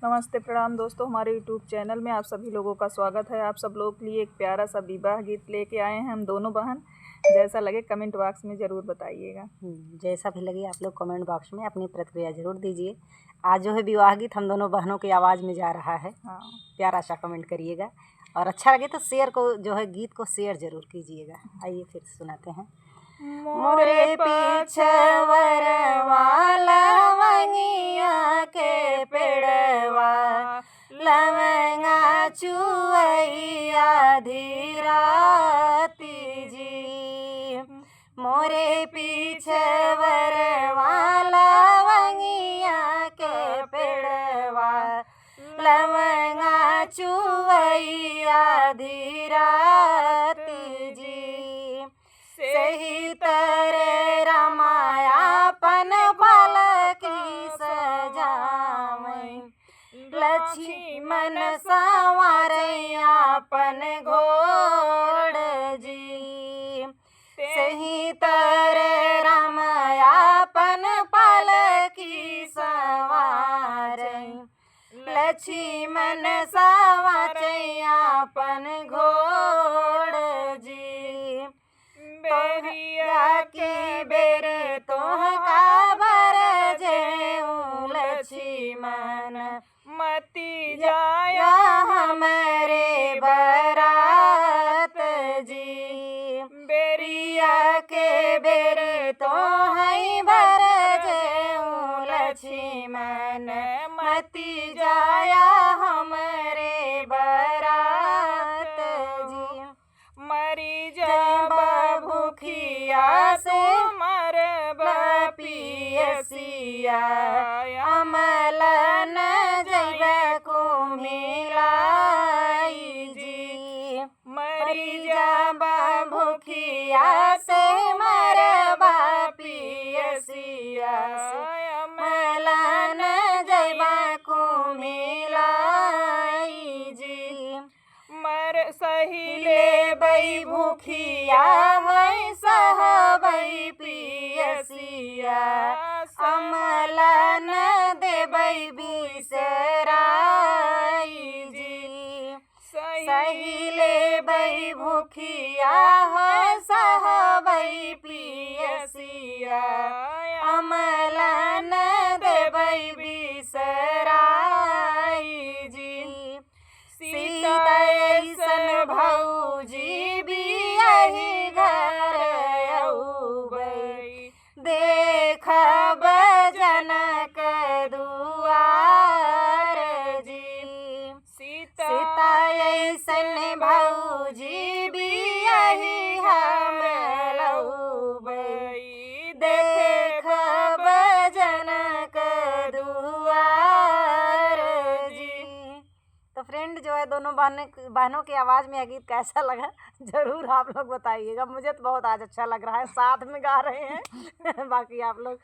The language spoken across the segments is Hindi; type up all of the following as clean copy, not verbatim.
नमस्ते प्रणाम दोस्तों, हमारे यूट्यूब चैनल में आप सभी लोगों का स्वागत है। आप सब लोगों के लिए एक प्यारा सा विवाह गीत लेके आए हैं हम दोनों बहन। जैसा लगे कमेंट बॉक्स में ज़रूर बताइएगा। जैसा भी लगे आप लोग कमेंट बॉक्स में अपनी प्रतिक्रिया ज़रूर दीजिए। आज जो है विवाह गीत हम दोनों बहनों की आवाज़ में जा रहा है। हाँ, प्यारा सा कमेंट करिएगा और अच्छा लगे तो शेयर को जो है गीत को शेयर ज़रूर कीजिएगा। आइए फिर सुनाते हैं। मोरे पछवर वाला लवंगिया के पेड़वा लवंगा चुवैया धीराती जी। मोरे पीछवर वाला लवंगिया के पेड़वा लवंगा चुवैया धीराती जी। सही तरे रमायापन पलकी सजावै लक्ष्मण संवरयापन घोड़ जी। सही तरे रमायापन पलकी सवारै लक्ष्मण संवरयापन घोड़ जी। बेरिया के बेरे तोहका बर जेऊ लक्ष्मण मती जाया हमरे बरात जी। बेरिया के बेरे तोहई बर जेऊ लक्ष्मण मती जाया हमरे बरात जी। मरी जब भूखिया से मर पियसिया अमलन जैब को मिलाई जी। मरी जब भूखिया से मरबा पियसिया अमलन जैब को मिलाई जी। मर सही ले बई भूखिया है सहबई पियसिया अमलन देबई बिसराई जी। सही ले बई भूखिया है सहबई पियसिया अमलन देबई बिसराई जी। सीता ऐसन भौजी बियाही घर अउबै देखब जनक दुआर जी। सीता ऐसन भौजी बियाही हम लउबै देखब जनक दुआर जी। तो फ्रेंड जो है दोनों बहनों की आवाज़ में यह गीत कैसा लगा ज़रूर आप लोग बताइएगा। मुझे तो बहुत आज अच्छा लग रहा है, साथ में गा रहे हैं बाकी आप लोग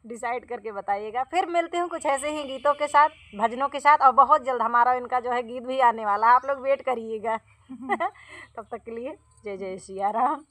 डिसाइड करके बताइएगा। फिर मिलते हूँ कुछ ऐसे ही गीतों के साथ, भजनों के साथ, और बहुत जल्द हमारा इनका जो है गीत भी आने वाला है, आप लोग वेट करिएगा तब तक के लिए जय जय सिया राम।